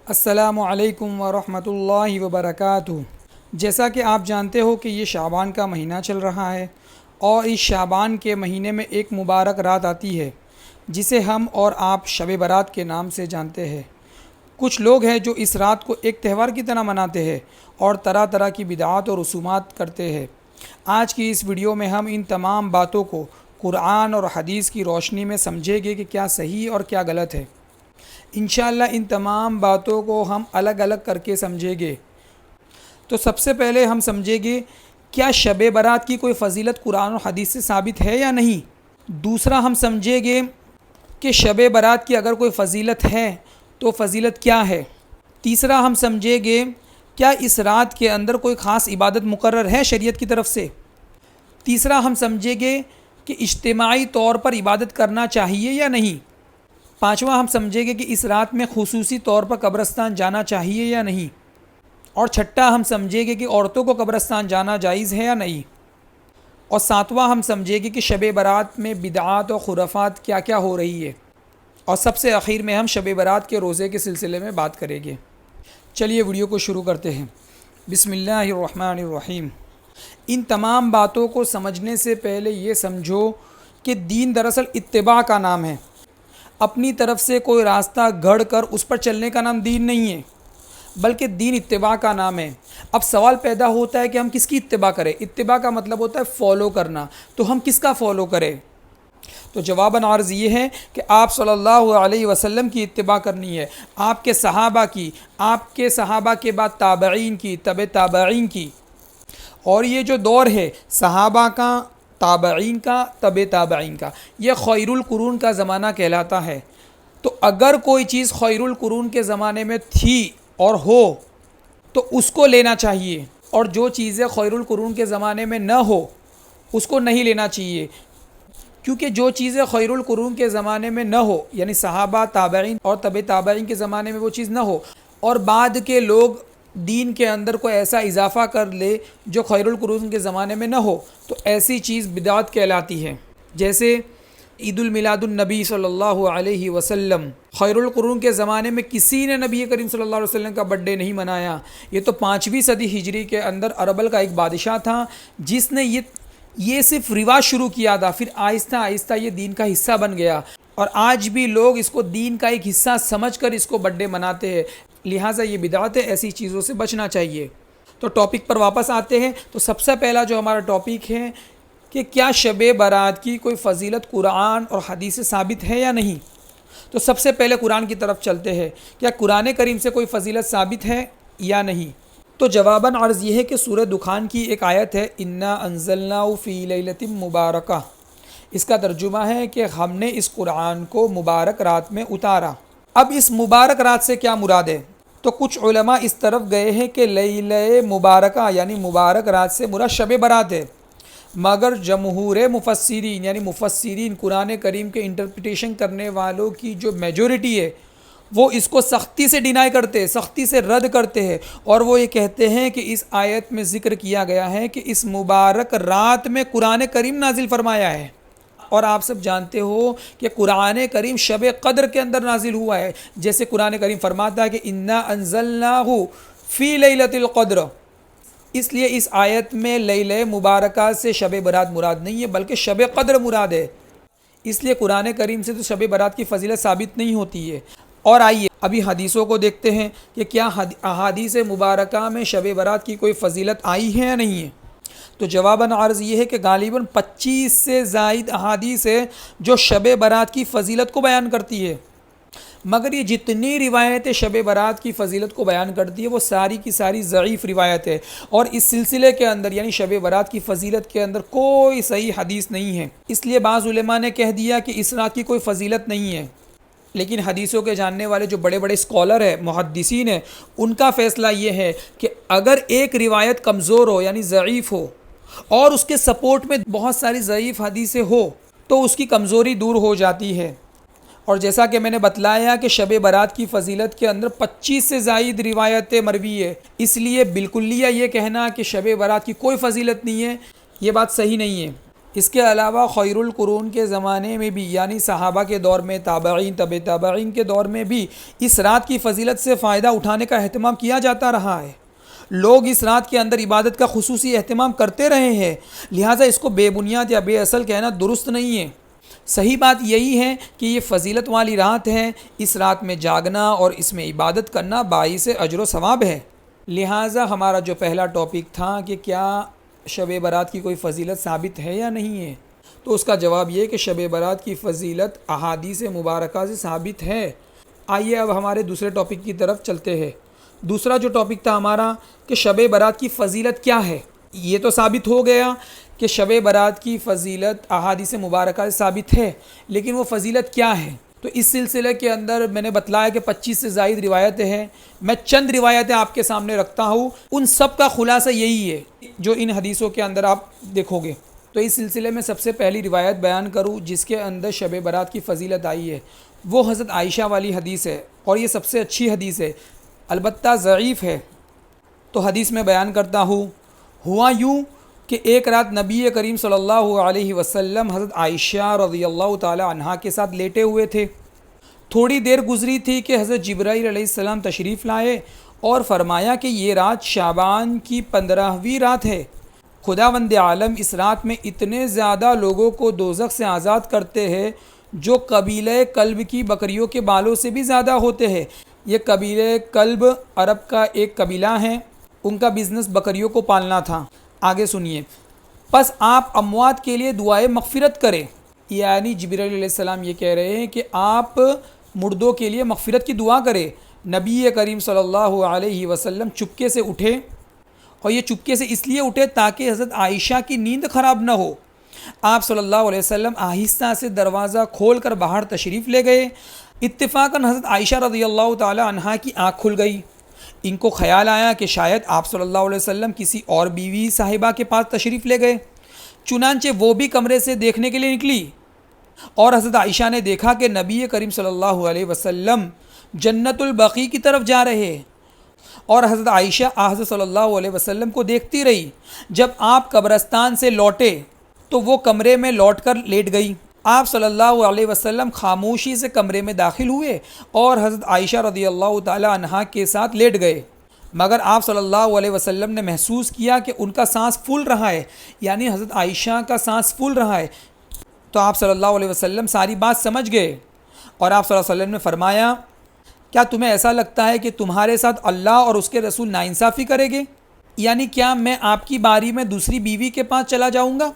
السلام علیکم ورحمۃ اللہ وبرکاتہ۔ جیسا کہ آپ جانتے ہو کہ یہ شعبان کا مہینہ چل رہا ہے اور اس شعبان کے مہینے میں ایک مبارک رات آتی ہے جسے ہم اور آپ شب برات کے نام سے جانتے ہیں۔ کچھ لوگ ہیں جو اس رات کو ایک تہوار کی طرح مناتے ہیں اور طرح طرح کی بدعات اور رسومات کرتے ہیں۔ آج کی اس ویڈیو میں ہم ان تمام باتوں کو قرآن اور حدیث کی روشنی میں سمجھیں گے کہ کیا صحیح اور کیا غلط ہے۔ انشاءاللہ ان تمام باتوں کو ہم الگ الگ کر کے سمجھیں گے۔ تو سب سے پہلے ہم سمجھیں گے کیا شب برات کی کوئی فضیلت قرآن اور حدیث سے ثابت ہے یا نہیں۔ دوسرا ہم سمجھیں گے کہ شب برات کی اگر کوئی فضیلت ہے تو فضیلت کیا ہے۔ تیسرا ہم سمجھیں گے کیا اس رات کے اندر کوئی خاص عبادت مقرر ہے شریعت کی طرف سے۔ تیسرا ہم سمجھیں گے کہ اجتماعی طور پر عبادت کرنا چاہیے یا نہیں۔ پانچواں ہم سمجھیں گے کہ اس رات میں خصوصی طور پر قبرستان جانا چاہیے یا نہیں۔ اور چھٹا ہم سمجھیں گے کہ عورتوں کو قبرستان جانا جائز ہے یا نہیں۔ اور ساتواں ہم سمجھیں گے کہ شب برات میں بدعات اور خرافات کیا کیا ہو رہی ہے۔ اور سب سے اخیر میں ہم شب برات کے روزے کے سلسلے میں بات کریں گے۔ چلیے ویڈیو کو شروع کرتے ہیں۔ بسم اللہ الرحمن الرحیم۔ ان تمام باتوں کو سمجھنے سے پہلے یہ سمجھو کہ دین دراصل اتباع کا نام ہے۔ اپنی طرف سے کوئی راستہ گھڑ کر اس پر چلنے کا نام دین نہیں ہے، بلکہ دین اتباع کا نام ہے۔ اب سوال پیدا ہوتا ہے کہ ہم کس کی اتباع کریں۔ اتباع کا مطلب ہوتا ہے فالو کرنا، تو ہم کس کا فالو کریں؟ تو جواباً عرض یہ ہے کہ آپ صلی اللہ علیہ وسلم کی اتباع کرنی ہے، آپ کے صحابہ کی، آپ کے صحابہ کے بعد تابعین کی، تبع تابعین کی۔ اور یہ جو دور ہے صحابہ کا، تابعین کا، تبع تابعین کا، یہ خیر القرون کا زمانہ کہلاتا ہے۔ تو اگر کوئی چیز خیر القرون کے زمانے میں تھی اور ہو تو اس کو لینا چاہیے، اور جو چیزیں خیر القرون کے زمانے میں نہ ہو اس کو نہیں لینا چاہیے، کیونکہ جو چیزیں خیر القرون کے زمانے میں نہ ہو، یعنی صحابہ، تابعین اور تبع تابعین کے زمانے میں وہ چیز نہ ہو، اور بعد کے لوگ دین کے اندر کوئی ایسا اضافہ کر لے جو خیر القرون کے زمانے میں نہ ہو، تو ایسی چیز بدعت کہلاتی ہے۔ جیسے عید المیلاد النبی صلی اللہ علیہ وسلم، خیر القرون کے زمانے میں کسی نے نبی کریم صلی اللہ علیہ وسلم کا برتھ ڈے نہیں منایا۔ یہ تو 5ویں صدی ہجری کے اندر اربل کا ایک بادشاہ تھا جس نے یہ صرف رواج شروع کیا تھا، پھر آہستہ آہستہ یہ دین کا حصہ بن گیا، اور آج بھی لوگ اس کو دین کا ایک حصہ سمجھ کر اس کو برتھ ڈے مناتے ہیں۔ لہٰذا یہ بدعت ہے، ایسی چیزوں سے بچنا چاہیے۔ تو ٹاپک پر واپس آتے ہیں۔ تو سب سے پہلا جو ہمارا ٹاپک ہے کہ کیا شب برات کی کوئی فضیلت قرآن اور حدیث سے ثابت ہے یا نہیں۔ تو سب سے پہلے قرآن کی طرف چلتے ہیں، کیا قرآن کریم سے کوئی فضیلت ثابت ہے یا نہیں۔ تو جواباً عرض یہ ہے کہ سورہ دخان کی ایک آیت ہے، انا انزلناہ فی لیلۃ مبارکہ۔ اس کا ترجمہ ہے کہ ہم نے اس قرآن کو مبارک رات میں اتارا۔ اب اس مبارک رات سے کیا مراد ہے؟ تو کچھ علماء اس طرف گئے ہیں کہ لیلہ مبارکہ یعنی مبارک رات سے مراد شب برات ہے، مگر جمہور مفسرین یعنی مفسرین قرآن کریم کے انٹرپریٹیشن کرنے والوں کی جو میجورٹی ہے وہ اس کو سختی سے ڈینائی کرتے ہیں، سختی سے رد کرتے ہیں، اور وہ یہ کہتے ہیں کہ اس آیت میں ذکر کیا گیا ہے کہ اس مبارک رات میں قرآن کریم نازل فرمایا ہے۔ اور آپ سب جانتے ہو کہ قرآن کریم شب قدر کے اندر نازل ہوا ہے، جیسے قرآن کریم فرماتا ہے کہ انا انزلناہ فی لیلۃ القدر۔ اس لیے اس آیت میں لیلہ مبارکہ سے شب برات مراد نہیں ہے بلکہ شب قدر مراد ہے۔ اس لیے قرآن کریم سے تو شب برات کی فضیلت ثابت نہیں ہوتی ہے۔ اور آئیے ابھی حدیثوں کو دیکھتے ہیں کہ کیا احادیث مبارکہ میں شب برات کی کوئی فضیلت آئی ہے یا نہیں ہے۔ تو جواباً عرض یہ ہے کہ غالباً 25 سے زائد احادیث ہے جو شب برات کی فضیلت کو بیان کرتی ہے، مگر یہ جتنی روایتیں شب برات کی فضیلت کو بیان کرتی ہے وہ ساری کی ساری ضعیف روایت ہے، اور اس سلسلے کے اندر یعنی شب برات کی فضیلت کے اندر کوئی صحیح حدیث نہیں ہے۔ اس لیے بعض علماء نے کہہ دیا کہ اس رات کی کوئی فضیلت نہیں ہے، لیکن حدیثوں کے جاننے والے جو بڑے بڑے اسکالر ہیں، محدثین ہیں، ان کا فیصلہ یہ ہے کہ اگر ایک روایت کمزور ہو یعنی ضعیف ہو اور اس کے سپورٹ میں بہت ساری ضعیف حدیثیں ہو تو اس کی کمزوری دور ہو جاتی ہے۔ اور جیسا کہ میں نے بتلایا کہ شب برات کی فضیلت کے اندر 25 سے زائد روایتیں مروی ہے، اس لیے بالکلیہ یہ کہنا کہ شب برات کی کوئی فضیلت نہیں ہے یہ بات صحیح نہیں ہے۔ اس کے علاوہ خیر القرون کے زمانے میں بھی یعنی صحابہ کے دور میں، تابعین، تابعین کے دور میں بھی اس رات کی فضیلت سے فائدہ اٹھانے کا اہتمام کیا جاتا رہا ہے۔ لوگ اس رات کے اندر عبادت کا خصوصی اہتمام کرتے رہے ہیں، لہٰذا اس کو بے بنیاد یا بے اصل کہنا درست نہیں ہے۔ صحیح بات یہی ہے کہ یہ فضیلت والی رات ہے، اس رات میں جاگنا اور اس میں عبادت کرنا باعث اجر و ثواب ہے۔ لہٰذا ہمارا جو پہلا ٹاپک تھا کہ کیا شب برات کی کوئی فضیلت ثابت ہے یا نہیں ہے، تو اس کا جواب یہ کہ شب برات کی فضیلت احادیث مبارکہ سے ثابت ہے۔ آئیے اب ہمارے دوسرے ٹاپک کی طرف چلتے ہیں۔ دوسرا جو ٹاپک تھا ہمارا کہ شب برات کی فضیلت کیا ہے، یہ تو ثابت ہو گیا کہ شب برات کی فضیلت احادیث مبارکہ سے ثابت ہے، لیکن وہ فضیلت کیا ہے؟ تو اس سلسلے کے اندر میں نے بتلایا کہ 25 سے زائد روایتیں ہیں۔ میں چند روایتیں آپ کے سامنے رکھتا ہوں، ان سب کا خلاصہ یہی ہے جو ان حدیثوں کے اندر آپ دیکھو گے۔ تو اس سلسلے میں سب سے پہلی روایت بیان کروں جس کے اندر شب برات کی فضیلت آئی ہے، وہ حضرت عائشہ والی حدیث ہے، اور یہ سب سے اچھی حدیث ہے، البتہ ضعیف ہے۔ تو حدیث میں بیان کرتا ہوں، ہوا یوں کہ ایک رات نبی کریم صلی اللہ علیہ وسلم حضرت عائشہ رضی اللہ تعالی عنہا کے ساتھ لیٹے ہوئے تھے۔ تھوڑی دیر گزری تھی کہ حضرت جبرائیل علیہ السلام تشریف لائے اور فرمایا کہ یہ رات شعبان کی 15ویں رات ہے۔ خداوند عالم اس رات میں اتنے زیادہ لوگوں کو دوزخ سے آزاد کرتے ہیں جو قبیلہ کلب کی بکریوں کے بالوں سے بھی زیادہ ہوتے ہیں۔ یہ قبیلہ کلب عرب کا ایک قبیلہ ہے، ان کا بزنس بکریوں کو پالنا تھا۔ آگے سنیے، پس آپ اموات کے لیے دعائے مغفرت کریں، یعنی جبرائیل علیہ السلام یہ کہہ رہے ہیں کہ آپ مردوں کے لیے مغفرت کی دعا کریں۔ نبی کریم صلی اللہ علیہ وسلم چپکے سے اٹھے، اور یہ چپکے سے اس لیے اٹھے تاکہ حضرت عائشہ کی نیند خراب نہ ہو۔ آپ صلی اللہ علیہ وسلم آہستہ سے دروازہ کھول کر باہر تشریف لے گئے۔ اتفاقاً حضرت عائشہ رضی اللہ تعالی عنہا کی آنکھ کھل گئی۔ ان کو خیال آیا کہ شاید آپ صلی اللہ علیہ وسلم کسی اور بیوی صاحبہ کے پاس تشریف لے گئے، چنانچہ وہ بھی کمرے سے دیکھنے کے لیے نکلی، اور حضرت عائشہ نے دیکھا کہ نبی کریم صلی اللہ علیہ وسلم جنت البقیع کی طرف جا رہے ہیں، اور حضرت عائشہ حضرت صلی اللہ علیہ وسلم کو دیکھتی رہی۔ جب آپ قبرستان سے لوٹے تو وہ کمرے میں لوٹ کر لیٹ گئی۔ آپ صلی اللہ علیہ وسلم خاموشی سے کمرے میں داخل ہوئے اور حضرت عائشہ رضی اللہ تعالی عنہا کے ساتھ لیٹ گئے، مگر آپ صلی اللہ علیہ وسلم نے محسوس کیا کہ ان کا سانس پھول رہا ہے، یعنی حضرت عائشہ کا سانس پھول رہا ہے۔ تو آپ صلی اللہ علیہ وسلم ساری بات سمجھ گئے، اور آپ صلی اللہ علیہ وسلم نے فرمایا، کیا تمہیں ایسا لگتا ہے کہ تمہارے ساتھ اللہ اور اس کے رسول ناانصافی کرے گے؟ یعنی کیا میں آپ کی باری میں دوسری بیوی کے پاس چلا جاؤں گا؟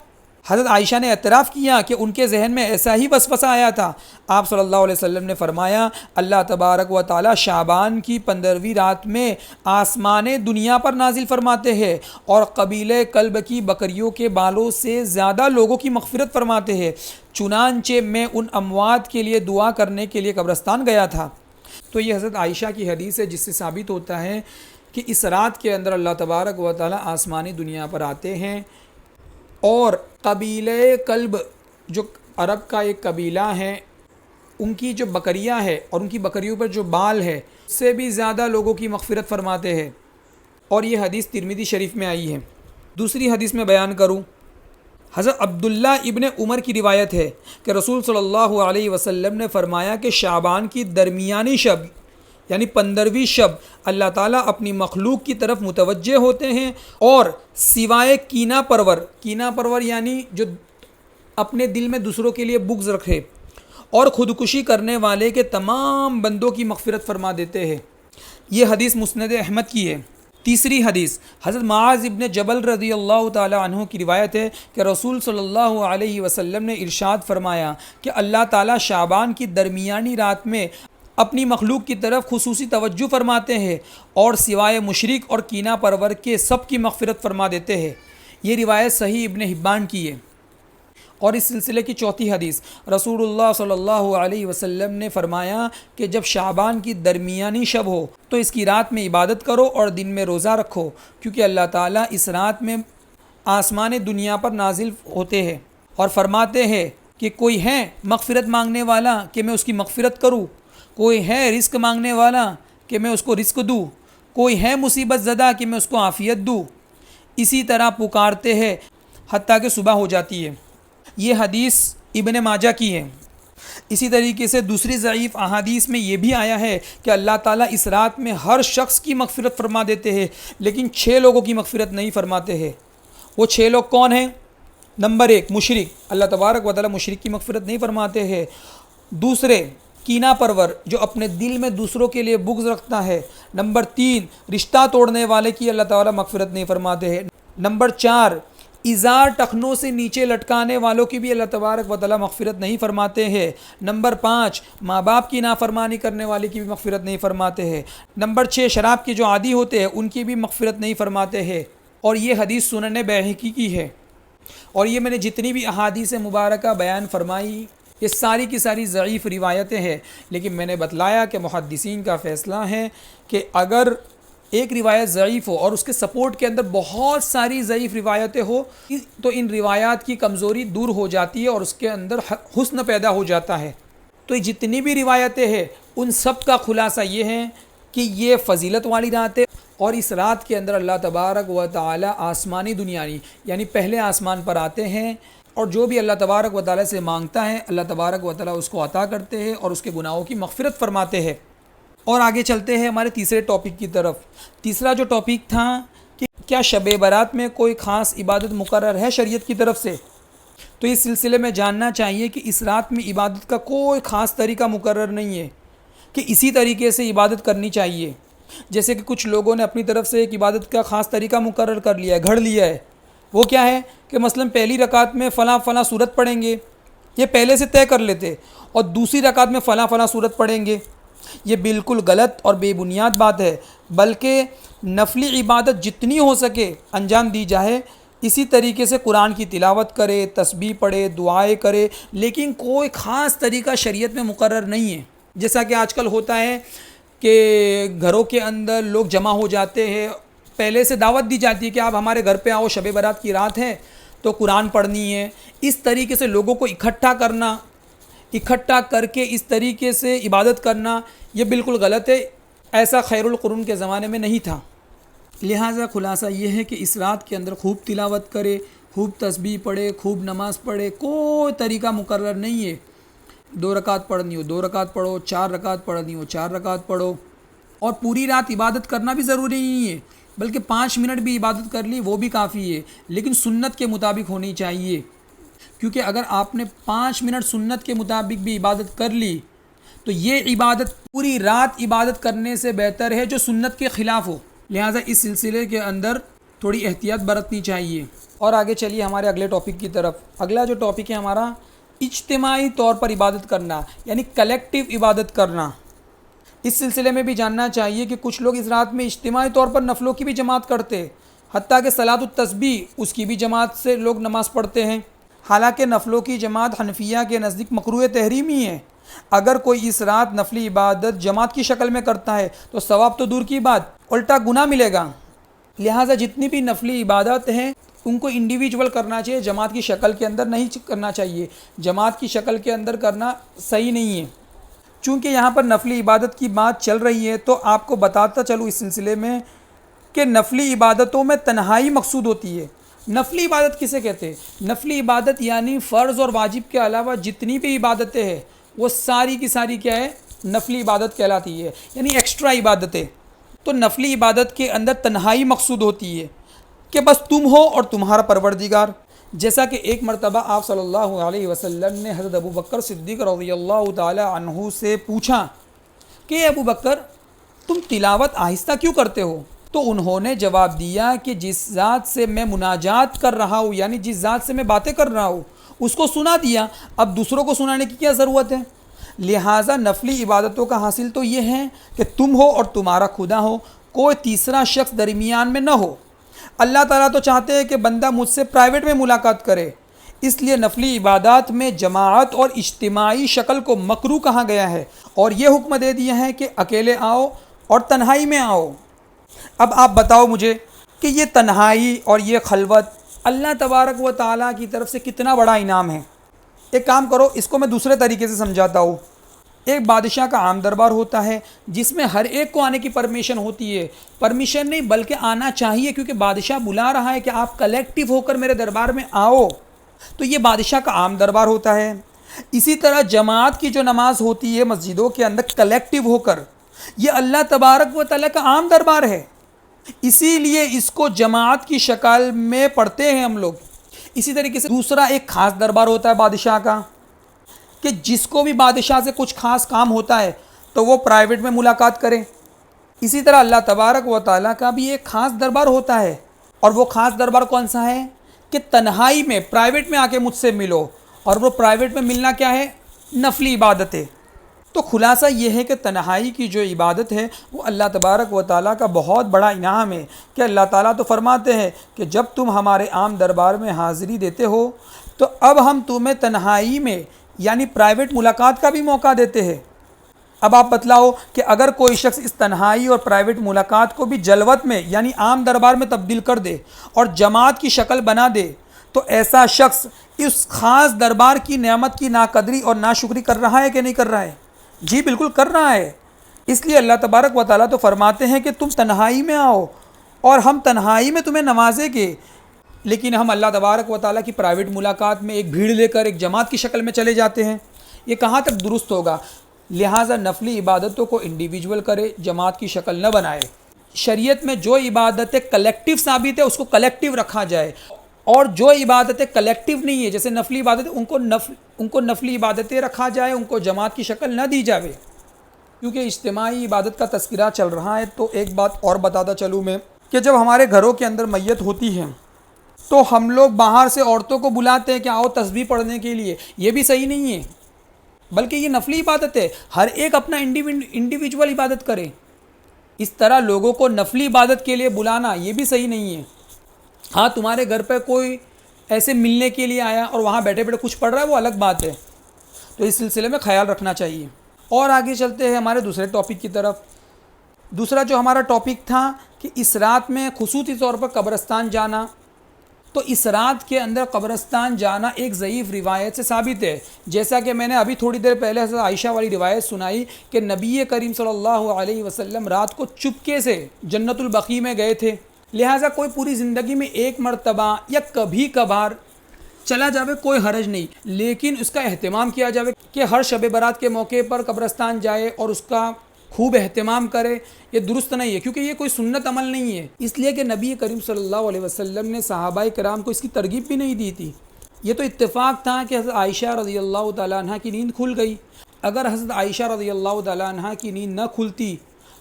حضرت عائشہ نے اعتراف کیا کہ ان کے ذہن میں ایسا ہی وسوسہ آیا تھا۔ آپ صلی اللہ علیہ وسلم نے فرمایا، اللہ تبارک و تعالی شعبان کی 15ویں رات میں آسمان دنیا پر نازل فرماتے ہیں اور قبیلہ کلب کی بکریوں کے بالوں سے زیادہ لوگوں کی مغفرت فرماتے ہیں، چنانچہ میں ان اموات کے لیے دعا کرنے کے لیے قبرستان گیا تھا۔ تو یہ حضرت عائشہ کی حدیث ہے جس سے ثابت ہوتا ہے کہ اس رات کے اندر اللہ تبارک و تعالی آسمانی دنیا پر آتے ہیں، اور قبیلہ کلب جو عرب کا ایک قبیلہ ہے، ان کی جو بکریاں ہیں اور ان کی بکریوں پر جو بال ہے اس سے بھی زیادہ لوگوں کی مغفرت فرماتے ہیں، اور یہ حدیث ترمذی شریف میں آئی ہے۔ دوسری حدیث میں بیان کروں، حضرت عبداللہ ابن عمر کی روایت ہے کہ رسول صلی اللہ علیہ وسلم نے فرمایا کہ شعبان کی درمیانی شب یعنی 15ویں شب اللہ تعالیٰ اپنی مخلوق کی طرف متوجہ ہوتے ہیں، اور سوائے کینہ پرور یعنی جو اپنے دل میں دوسروں کے لیے بغض رکھے اور خودکشی کرنے والے کے تمام بندوں کی مغفرت فرما دیتے ہیں۔ یہ حدیث مسند احمد کی ہے۔ تیسری حدیث حضرت معاذ ابن جبل رضی اللہ تعالی عنہ کی روایت ہے کہ رسول صلی اللہ علیہ وسلم نے ارشاد فرمایا کہ اللہ تعالیٰ شعبان کی درمیانی رات میں اپنی مخلوق کی طرف خصوصی توجہ فرماتے ہیں اور سوائے مشرک اور کینہ پرور کے سب کی مغفرت فرما دیتے ہیں۔ یہ روایت صحیح ابن حبان کی ہے۔ اور اس سلسلے کی چوتھی حدیث، رسول اللہ صلی اللہ علیہ وسلم نے فرمایا کہ جب شعبان کی درمیانی شب ہو تو اس کی رات میں عبادت کرو اور دن میں روزہ رکھو، کیونکہ اللہ تعالیٰ اس رات میں آسمان دنیا پر نازل ہوتے ہیں اور فرماتے ہیں کہ کوئی ہے مغفرت مانگنے والا کہ میں اس کی مغفرت کروں، کوئی ہے رزق مانگنے والا کہ میں اس کو رزق دوں، کوئی ہے مصیبت زدہ کہ میں اس کو عافیت دوں۔ اسی طرح پکارتے ہیں حتیٰ کہ صبح ہو جاتی ہے۔ یہ حدیث ابن ماجہ کی ہے۔ اسی طریقے سے دوسری ضعیف احادیث میں یہ بھی آیا ہے کہ اللہ تعالیٰ اس رات میں ہر شخص کی مغفرت فرما دیتے ہیں، لیکن 6 لوگوں کی مغفرت نہیں فرماتے ہیں۔ وہ 6 لوگ کون ہیں؟ نمبر 1 مشرک، اللہ تبارک و تعالیٰ مشرک کی مغفرت نہیں فرماتے ہیں۔ دوسرے کینہ پرور، جو اپنے دل میں دوسروں کے لیے بغض رکھتا ہے۔ نمبر 3 رشتہ توڑنے والے کی اللہ تعالیٰ مغفرت نہیں فرماتے ہیں۔ نمبر 4 ازار ٹخنوں سے نیچے لٹکانے والوں کی بھی اللہ تبارک و تعالیٰ مغفرت نہیں فرماتے ہیں۔ نمبر 5 ماں باپ کی نافرمانی کرنے والے کی بھی مغفرت نہیں فرماتے ہیں۔ نمبر 6 شراب کے جو عادی ہوتے ہیں ان کی بھی مغفرت نہیں فرماتے ہیں۔ اور یہ حدیث سنن بیہقی کی ہے۔ اور یہ میں نے جتنی بھی احادیث مبارکہ بیان فرمائی یہ ساری کی ساری ضعیف روایتیں ہیں، لیکن میں نے بتلایا کہ محدثین کا فیصلہ ہے کہ اگر ایک روایت ضعیف ہو اور اس کے سپورٹ کے اندر بہت ساری ضعیف روایتیں ہو تو ان روایات کی کمزوری دور ہو جاتی ہے اور اس کے اندر حسن پیدا ہو جاتا ہے۔ تو یہ جتنی بھی روایتیں ہیں ان سب کا خلاصہ یہ ہے کہ یہ فضیلت والی رات ہے، اور اس رات کے اندر اللہ تبارک و تعالی آسمانی دنیانی یعنی پہلے آسمان پر آتے ہیں، اور جو بھی اللہ تبارک و تعالی سے مانگتا ہے اللہ تبارک و تعالی اس کو عطا کرتے ہیں اور اس کے گناہوں کی مغفرت فرماتے ہیں۔ اور آگے چلتے ہیں ہمارے تیسرے ٹاپک کی طرف۔ تیسرا جو ٹاپک تھا کہ کیا شب برات میں کوئی خاص عبادت مقرر ہے شریعت کی طرف سے، تو اس سلسلے میں جاننا چاہیے کہ اس رات میں عبادت کا کوئی خاص طریقہ مقرر نہیں ہے کہ اسی طریقے سے عبادت کرنی چاہیے۔ جیسے کہ کچھ لوگوں نے اپنی طرف سے ایک عبادت کا خاص طریقہ مقرر کر لیا ہے، گھڑ لیا ہے۔ وہ کیا ہے کہ مثلا پہلی رکعت میں فلاں فلاں صورت پڑھیں گے، یہ پہلے سے طے کر لیتے، اور دوسری رکعت میں فلاں فلاں صورت پڑھیں گے۔ یہ بالکل غلط اور بے بنیاد بات ہے، بلکہ نفلی عبادت جتنی ہو سکے انجام دی جائے۔ اسی طریقے سے قرآن کی تلاوت کرے، تسبیح پڑھے، دعائیں کرے، لیکن کوئی خاص طریقہ شریعت میں مقرر نہیں ہے۔ جیسا کہ آج کل ہوتا ہے کہ گھروں کے اندر لوگ جمع ہو جاتے ہیں، پہلے سے دعوت دی جاتی ہے کہ آپ ہمارے گھر پہ آؤ، شب برات کی رات ہے تو قرآن پڑھنی ہے۔ اس طریقے سے لوگوں کو اکٹھا کر کے اس طریقے سے عبادت کرنا یہ بالکل غلط ہے، ایسا خیر القرون کے زمانے میں نہیں تھا۔ لہٰذا خلاصہ یہ ہے کہ اس رات کے اندر خوب تلاوت کرے، خوب تسبیح پڑھے، خوب نماز پڑھے، کوئی طریقہ مقرر نہیں ہے۔ 2 رکعت پڑھنی ہو 2 رکعت پڑھو، 4 رکعت پڑھنی ہو 4 رکعت پڑھو، اور پوری رات عبادت کرنا بھی ضروری نہیں ہے، بلکہ 5 منٹ بھی عبادت کر لی وہ بھی کافی ہے، لیکن سنت کے مطابق ہونی چاہیے، کیونکہ اگر آپ نے 5 منٹ سنت کے مطابق بھی عبادت کر لی تو یہ عبادت پوری رات عبادت کرنے سے بہتر ہے جو سنت کے خلاف ہو۔ لہٰذا اس سلسلے کے اندر تھوڑی احتیاط برتنی چاہیے۔ اور آگے چلیے ہمارے اگلے ٹاپک کی طرف۔ اگلا جو ٹاپک ہے ہمارا اجتماعی طور پر عبادت کرنا، یعنی کلیکٹیو عبادت کرنا۔ اس سلسلے میں بھی جاننا چاہیے کہ کچھ لوگ اس رات میں اجتماعی طور پر نفلوں کی بھی جماعت کرتے، حتیٰ کہ صلاۃ التسبیح اس کی بھی جماعت سے لوگ نماز پڑھتے ہیں۔ حالانکہ نفلوں کی جماعت حنفیہ کے نزدیک مکروہ تحریمی ہے۔ اگر کوئی اس رات نفلی عبادت جماعت کی شکل میں کرتا ہے تو ثواب تو دور کی بات الٹا گناہ ملے گا۔ لہٰذا جتنی بھی نفلی عبادت ہیں ان کو انڈیویجول کرنا چاہیے، جماعت کی شکل کے اندر نہیں کرنا چاہیے۔ جماعت کی شکل کے اندر کرنا صحیح نہیں ہے۔ چونکہ یہاں پر نفلی عبادت کی بات چل رہی ہے تو آپ کو بتاتا چلوں اس سلسلے میں کہ نفلی عبادتوں میں تنہائی مقصود ہوتی ہے۔ نفلی عبادت کسے کہتے ہیں؟ نفلی عبادت یعنی فرض اور واجب کے علاوہ جتنی بھی عبادتیں ہیں وہ ساری کی ساری کیا ہے؟ نفلی عبادت کہلاتی ہے، یعنی ایکسٹرا عبادتیں۔ تو نفلی عبادت کے اندر تنہائی مقصود ہوتی ہے کہ بس تم ہو اور تمہارا پروردگار۔ جیسا کہ ایک مرتبہ آپ صلی اللہ علیہ وسلم نے حضرت ابو بکر صدیق رضی اللہ تعالی عنہ سے پوچھا کہ ابو بکر تم تلاوت آہستہ کیوں کرتے ہو؟ تو انہوں نے جواب دیا کہ جس ذات سے میں مناجات کر رہا ہوں، یعنی جس ذات سے میں باتیں کر رہا ہوں اس کو سنا دیا، اب دوسروں کو سنانے کی کیا ضرورت ہے؟ لہٰذا نفلی عبادتوں کا حاصل تو یہ ہے کہ تم ہو اور تمہارا خدا ہو، کوئی تیسرا شخص درمیان میں نہ ہو۔ اللہ تعالیٰ تو چاہتے ہیں کہ بندہ مجھ سے پرائیویٹ میں ملاقات کرے، اس لیے نفلی عبادات میں جماعت اور اجتماعی شکل کو مکروہ کہا گیا ہے، اور یہ حکم دے دیا ہے کہ اکیلے آؤ اور تنہائی میں آؤ۔ اب آپ بتاؤ مجھے کہ یہ تنہائی اور یہ خلوت اللہ تبارک و تعالیٰ کی طرف سے کتنا بڑا انعام ہے۔ ایک کام کرو، اس کو میں دوسرے طریقے سے سمجھاتا ہوں۔ ایک بادشاہ کا عام دربار ہوتا ہے جس میں ہر ایک کو آنے کی پرمیشن ہوتی ہے، پرمیشن نہیں بلکہ آنا چاہیے، کیونکہ بادشاہ بلا رہا ہے کہ آپ کلیکٹیو ہو کر میرے دربار میں آؤ۔ تو یہ بادشاہ کا عام دربار ہوتا ہے۔ اسی طرح جماعت کی جو نماز ہوتی ہے مسجدوں کے اندر کلیکٹیو ہو کر، یہ اللہ تبارک و تعالیٰ کا عام دربار ہے، اسی لیے اس کو جماعت کی شکل میں پڑھتے ہیں ہم لوگ۔ اسی طریقے سے دوسرا ایک خاص دربار ہوتا ہے بادشاہ کا، کہ جس کو بھی بادشاہ سے کچھ خاص کام ہوتا ہے تو وہ پرائیویٹ میں ملاقات کرے۔ اسی طرح اللہ تبارک و تعالیٰ کا بھی ایک خاص دربار ہوتا ہے، اور وہ خاص دربار کون سا ہے؟ کہ تنہائی میں پرائیویٹ میں آ کے مجھ سے ملو، اور وہ پرائیویٹ میں ملنا کیا ہے؟ نفلی عبادت ہے۔ تو خلاصہ یہ ہے کہ تنہائی کی جو عبادت ہے وہ اللہ تبارک و تعالیٰ کا بہت بڑا انعام ہے، کہ اللہ تعالیٰ تو فرماتے ہیں کہ جب تم ہمارے عام دربار میں حاضری دیتے ہو تو اب ہم تمہیں تنہائی میں یعنی پرائیویٹ ملاقات کا بھی موقع دیتے ہیں۔ اب آپ بتلاؤ کہ اگر کوئی شخص اس تنہائی اور پرائیویٹ ملاقات کو بھی جلوت میں یعنی عام دربار میں تبدیل کر دے اور جماعت کی شکل بنا دے، تو ایسا شخص اس خاص دربار کی نعمت کی ناقدری اور ناشکری کر رہا ہے کہ نہیں کر رہا ہے؟ جی بالکل کر رہا ہے۔ اس لیے اللہ تبارک و تعالیٰ تو فرماتے ہیں کہ تم تنہائی میں آؤ اور ہم تنہائی میں تمہیں نوازیں گے، لیکن ہم اللہ تبارک و تعالیٰ کی پرائیویٹ ملاقات میں ایک بھیڑ لے کر ایک جماعت کی شکل میں چلے جاتے ہیں۔ یہ کہاں تک درست ہوگا؟ لہٰذا نفلی عبادتوں کو انڈیویجول کرے، جماعت کی شکل نہ بنائے۔ شریعت میں جو عبادتیں کلیکٹیو ثابت ہے اس کو کلیکٹیو رکھا جائے، اور جو عبادتیں کلیکٹیو نہیں ہے جیسے نفلی عبادتیں ان کو نفلی عبادتیں رکھا جائے، ان کو جماعت کی شکل نہ دی جاوے۔ کیونکہ اجتماعی عبادت کا تذکرہ چل رہا ہے تو ایک بات اور بتاتا چلوں میں، کہ جب ہمارے گھروں کے اندر میت ہوتی ہے تو ہم لوگ باہر سے عورتوں کو بلاتے ہیں کہ آؤ تسبیح پڑھنے کے لیے، یہ بھی صحیح نہیں ہے، بلکہ یہ نفلی عبادت ہے، ہر ایک اپنا انڈیویجول عبادت کرے۔ اس طرح لوگوں کو نفلی عبادت کے لیے بلانا یہ بھی صحیح نہیں ہے۔ ہاں تمہارے گھر پہ کوئی ایسے ملنے کے لیے آیا اور وہاں بیٹھے بیٹھے کچھ پڑھ رہا ہے وہ الگ بات ہے، تو اس سلسلے میں خیال رکھنا چاہیے۔ اور آگے چلتے ہیں ہمارے دوسرے ٹاپک کی طرف۔ دوسرا جو ہمارا ٹاپک تھا کہ اس رات میں خصوصی طور پر قبرستان جانا، تو اس رات کے اندر قبرستان جانا ایک ضعیف روایت سے ثابت ہے، جیسا کہ میں نے ابھی تھوڑی دیر پہلے حضرت عائشہ والی روایت سنائی کہ نبی کریم صلی اللہ علیہ وسلم رات کو چپکے سے جنت البقیع میں گئے تھے۔ لہٰذا کوئی پوری زندگی میں ایک مرتبہ یا کبھی کبھار چلا جاوے کوئی حرج نہیں، لیکن اس کا اہتمام کیا جاوے کہ ہر شب برات کے موقع پر قبرستان جائے اور اس کا خوب اہتمام کرے، یہ درست نہیں ہے، کیونکہ یہ کوئی سنت عمل نہیں ہے، اس لیے کہ نبی کریم صلی اللہ علیہ وسلم نے صحابہ کرام کو اس کی ترغیب بھی نہیں دی تھی۔ یہ تو اتفاق تھا کہ حضرت عائشہ رضی اللہ تعالیٰ عنہ کی نیند کھل گئی۔ اگر حضرت عائشہ رضی اللہ تعالیٰ عنہ کی نیند نہ کھلتی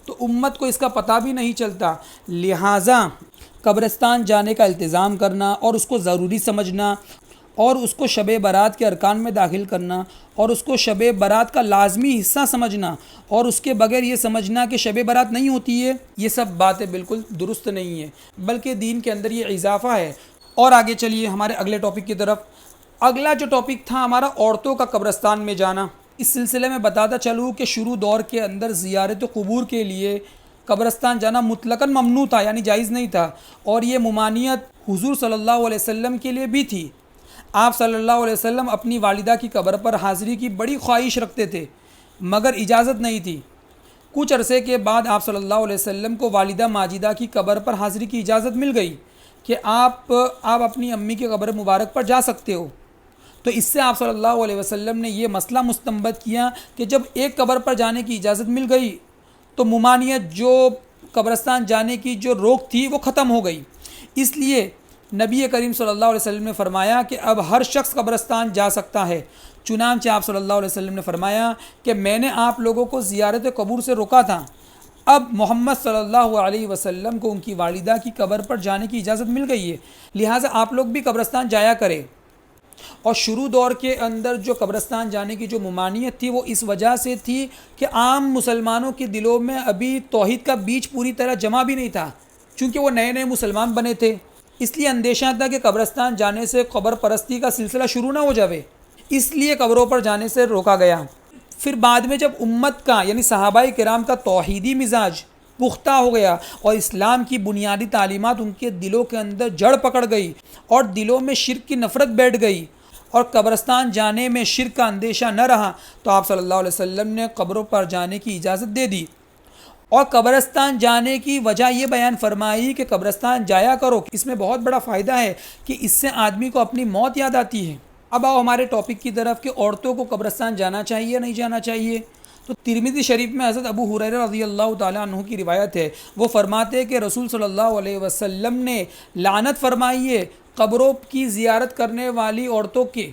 تو امت کو اس کا پتہ بھی نہیں چلتا۔ لہٰذا قبرستان جانے کا التزام کرنا اور اس کو ضروری سمجھنا، اور اس کو شب برات کے ارکان میں داخل کرنا، اور اس کو شب برات کا لازمی حصہ سمجھنا، اور اس کے بغیر یہ سمجھنا کہ شب برات نہیں ہوتی ہے، یہ سب باتیں بالکل درست نہیں ہیں، بلکہ دین کے اندر یہ اضافہ ہے۔ اور آگے چلیے ہمارے اگلے ٹاپک کی طرف۔ اگلا جو ٹاپک تھا ہمارا عورتوں کا قبرستان میں جانا۔ اس سلسلے میں بتاتا چلوں کہ شروع دور کے اندر زیارت قبور کے لیے قبرستان جانا مطلقاً ممنوع تھا، یعنی جائز نہیں تھا، اور یہ ممانعت حضور صلی اللہ علیہ وسلم کے لیے بھی تھی۔ آپ صلی اللہ علیہ وسلم اپنی والدہ کی قبر پر حاضری کی بڑی خواہش رکھتے تھے، مگر اجازت نہیں تھی۔ کچھ عرصے کے بعد آپ صلی اللہ علیہ وسلم کو والدہ ماجدہ کی قبر پر حاضری کی اجازت مل گئی کہ آپ اپنی امی کی قبر مبارک پر جا سکتے ہو۔ تو اس سے آپ صلی اللہ علیہ وسلم نے یہ مسئلہ مستنبط کیا کہ جب ایک قبر پر جانے کی اجازت مل گئی تو ممانعت جو قبرستان جانے کی جو روک تھی وہ ختم ہو گئی۔ اس لیے نبی کریم صلی اللہ علیہ وسلم نے فرمایا کہ اب ہر شخص قبرستان جا سکتا ہے۔ چنانچہ آپ صلی اللہ علیہ وسلم نے فرمایا کہ میں نے آپ لوگوں کو زیارت قبور سے روکا تھا، اب محمد صلی اللہ علیہ وسلم کو ان کی والدہ کی قبر پر جانے کی اجازت مل گئی ہے، لہٰذا آپ لوگ بھی قبرستان جایا کریں۔ اور شروع دور کے اندر جو قبرستان جانے کی جو ممانعت تھی وہ اس وجہ سے تھی کہ عام مسلمانوں کے دلوں میں ابھی توحید کا بیج پوری طرح جمع بھی نہیں تھا، چونکہ وہ نئے نئے مسلمان بنے تھے، اس لیے اندیشہ تھا کہ قبرستان جانے سے قبر پرستی کا سلسلہ شروع نہ ہو جاوے، اس لیے قبروں پر جانے سے روکا گیا۔ پھر بعد میں جب امت کا یعنی صحابہ کرام کا توحیدی مزاج پختہ ہو گیا اور اسلام کی بنیادی تعلیمات ان کے دلوں کے اندر جڑ پکڑ گئی اور دلوں میں شرک کی نفرت بیٹھ گئی اور قبرستان جانے میں شرک کا اندیشہ نہ رہا، تو آپ صلی اللہ علیہ وسلم نے قبروں پر جانے کی اجازت دے دی۔ اور قبرستان جانے کی وجہ یہ بیان فرمائی کہ قبرستان جایا کرو، اس میں بہت بڑا فائدہ ہے کہ اس سے آدمی کو اپنی موت یاد آتی ہے۔ اب آؤ ہمارے ٹاپک کی طرف کہ عورتوں کو قبرستان جانا چاہیے یا نہیں جانا چاہیے۔ تو ترمذی شریف میں حضرت ابو ہریرہ رضی اللہ تعالیٰ عنہ کی روایت ہے، وہ فرماتے ہیں کہ رسول صلی اللہ علیہ وسلم نے لعنت فرمائی ہے قبروں کی زیارت کرنے والی عورتوں کے۔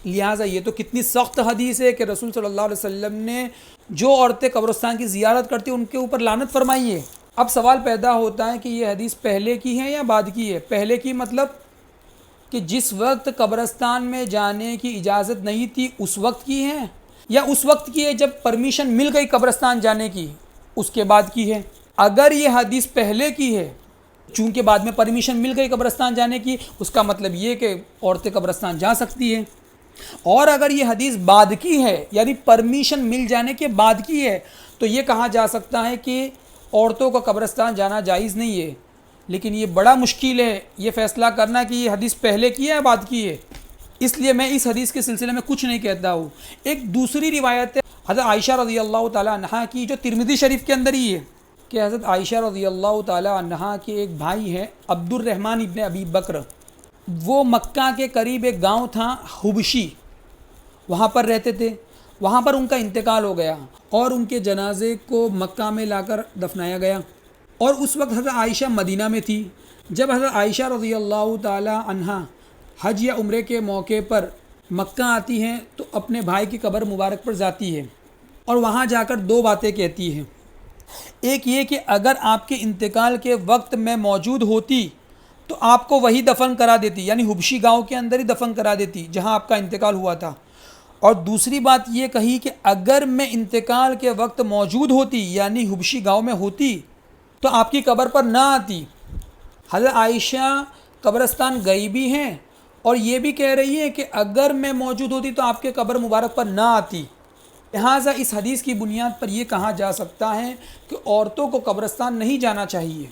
لہٰذا یہ تو کتنی سخت حدیث ہے کہ رسول صلی اللہ علیہ وسلم نے جو عورتیں قبرستان کی زیارت کرتی ہیں ان کے اوپر لعنت فرمائی ہے۔ اب سوال پیدا ہوتا ہے کہ یہ حدیث پہلے کی ہے یا بعد کی ہے؟ پہلے کی مطلب کہ جس وقت قبرستان میں جانے کی اجازت نہیں تھی اس وقت کی ہے، یا اس وقت کی ہے جب پرمیشن مل گئی قبرستان جانے کی اس کے بعد کی ہے؟ اگر یہ حدیث پہلے کی ہے چونکہ بعد میں پرمیشن مل گئی قبرستان جانے کی، اس کا مطلب یہ کہ عورتیں قبرستان جا سکتی ہیں۔ اور اگر یہ حدیث بعد کی ہے یعنی پرمیشن مل جانے کے بعد کی ہے تو یہ کہا جا سکتا ہے کہ عورتوں کو قبرستان جانا جائز نہیں ہے۔ لیکن یہ بڑا مشکل ہے یہ فیصلہ کرنا کہ یہ حدیث پہلے کی ہے یا بعد کی ہے، اس لیے میں اس حدیث کے سلسلے میں کچھ نہیں کہتا ہوں۔ ایک دوسری روایت ہے حضرت عائشہ رضی اللہ تعالیٰ عنہا کی جو ترمذی شریف کے اندر ہی ہے کہ حضرت عائشہ رضی اللہ تعالیٰ عنہا کے ایک بھائی ہیں عبد الرحمن ابن ابی بکر، وہ مکہ کے قریب ایک گاؤں تھا حبشی، وہاں پر رہتے تھے۔ وہاں پر ان کا انتقال ہو گیا اور ان کے جنازے کو مکہ میں لا کر دفنایا گیا، اور اس وقت حضرت عائشہ مدینہ میں تھی۔ جب حضرت عائشہ رضی اللہ تعالی عنہا حج یا عمرے کے موقع پر مکہ آتی ہیں تو اپنے بھائی کی قبر مبارک پر جاتی ہے اور وہاں جا کر دو باتیں کہتی ہیں۔ ایک یہ کہ اگر آپ کے انتقال کے وقت میں موجود ہوتی تو آپ کو وہی دفن کرا دیتی، یعنی حبشی گاؤں کے اندر ہی دفن کرا دیتی جہاں آپ کا انتقال ہوا تھا۔ اور دوسری بات یہ کہی کہ اگر میں انتقال کے وقت موجود ہوتی یعنی حبشی گاؤں میں ہوتی تو آپ کی قبر پر نہ آتی۔ حضرت عائشہ قبرستان گئی بھی ہیں اور یہ بھی کہہ رہی ہے کہ اگر میں موجود ہوتی تو آپ کے قبر مبارک پر نہ آتی۔ لہٰذا اس حدیث کی بنیاد پر یہ کہا جا سکتا ہے کہ عورتوں کو قبرستان نہیں جانا چاہیے،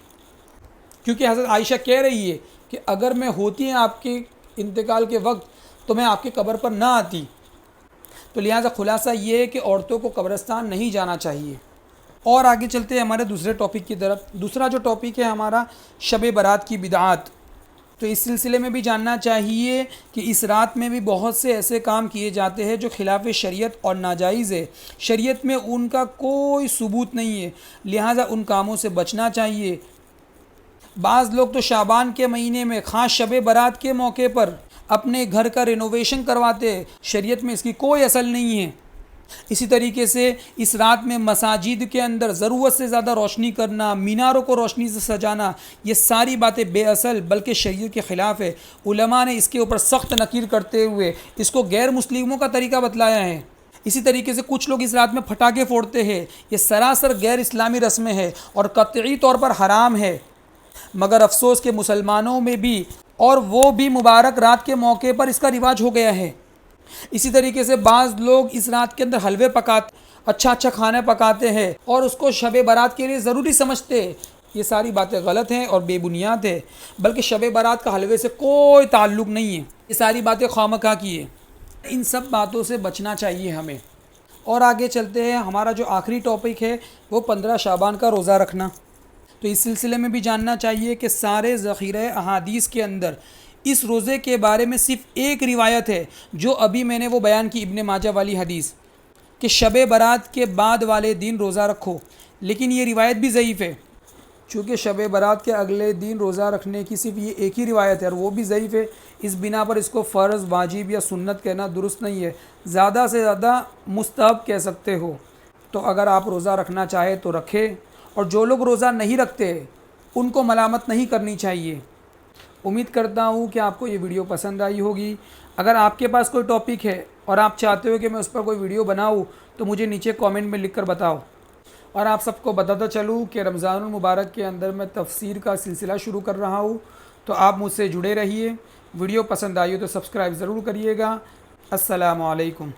کیونکہ حضرت عائشہ کہہ رہی ہے کہ اگر میں ہوتی ہیں آپ کے انتقال کے وقت تو میں آپ کی قبر پر نہ آتی۔ تو لہٰذا خلاصہ یہ ہے کہ عورتوں کو قبرستان نہیں جانا چاہیے۔ اور آگے چلتے ہیں ہمارے دوسرے ٹاپک کی طرف۔ دوسرا جو ٹاپک ہے ہمارا شب برات کی بدعات، تو اس سلسلے میں بھی جاننا چاہیے کہ اس رات میں بھی بہت سے ایسے کام کیے جاتے ہیں جو خلاف شریعت اور ناجائز ہے، شریعت میں ان کا کوئی ثبوت نہیں ہے، لہٰذا ان کاموں سے بچنا چاہیے۔ بعض لوگ تو شعبان کے مہینے میں خاص شب برات کے موقع پر اپنے گھر کا رینوویشن کرواتے ہیں، شریعت میں اس کی کوئی اصل نہیں ہے۔ اسی طریقے سے اس رات میں مساجد کے اندر ضرورت سے زیادہ روشنی کرنا، میناروں کو روشنی سے سجانا، یہ ساری باتیں بے اصل بلکہ شریعت کے خلاف ہے۔ علماء نے اس کے اوپر سخت نکیر کرتے ہوئے اس کو غیر مسلموں کا طریقہ بتلایا ہے۔ اسی طریقے سے کچھ لوگ اس رات میں پٹاخے پھوڑتے ہیں، یہ سراسر غیر اسلامی رسمیں ہے اور قطعی طور پر حرام ہے۔ مگر افسوس کہ مسلمانوں میں بھی اور وہ بھی مبارک رات کے موقع پر اس کا رواج ہو گیا ہے۔ اسی طریقے سے بعض لوگ اس رات کے اندر حلوے پکاتے، اچھا کھانا پکاتے ہیں اور اس کو شب برات کے لیے ضروری سمجھتے ہیں۔ یہ ساری باتیں غلط ہیں اور بے بنیاد ہے، بلکہ شب برات کا حلوے سے کوئی تعلق نہیں ہے، یہ ساری باتیں خواہ کی ہیں۔ ان سب باتوں سے بچنا چاہیے ہمیں۔ اور آگے چلتے ہیں، ہمارا جو آخری ٹاپک ہے وہ 15 شعبان کا روزہ رکھنا۔ تو اس سلسلے میں بھی جاننا چاہیے کہ سارے ذخیرہ احادیث کے اندر اس روزے کے بارے میں صرف ایک روایت ہے جو ابھی میں نے وہ بیان کی، ابن ماجہ والی حدیث کہ شب برات کے بعد والے دن روزہ رکھو، لیکن یہ روایت بھی ضعیف ہے، چونکہ شب برات کے اگلے دن روزہ رکھنے کی صرف یہ ایک ہی روایت ہے اور وہ بھی ضعیف ہے۔ اس بنا پر اس کو فرض، واجب یا سنت کہنا درست نہیں ہے، زیادہ سے زیادہ مستحب کہہ سکتے ہو۔ تو اگر آپ روزہ رکھنا چاہے تو رکھے، اور جو لوگ روزہ نہیں رکھتے ان کو ملامت نہیں کرنی چاہیے۔ امید کرتا ہوں کہ آپ کو یہ ویڈیو پسند آئی ہوگی۔ اگر آپ کے پاس کوئی ٹاپک ہے اور آپ چاہتے ہو کہ میں اس پر کوئی ویڈیو بناؤں تو مجھے نیچے کامنٹ میں لکھ کر بتاؤ۔ اور آپ سب کو بتاتا چلوں کہ رمضان المبارک کے اندر میں تفسیر کا سلسلہ شروع کر رہا ہوں، تو آپ مجھ سے جڑے رہیے۔ ویڈیو پسند آئی ہو تو سبسکرائب ضرور کریے گا۔ السلام علیکم۔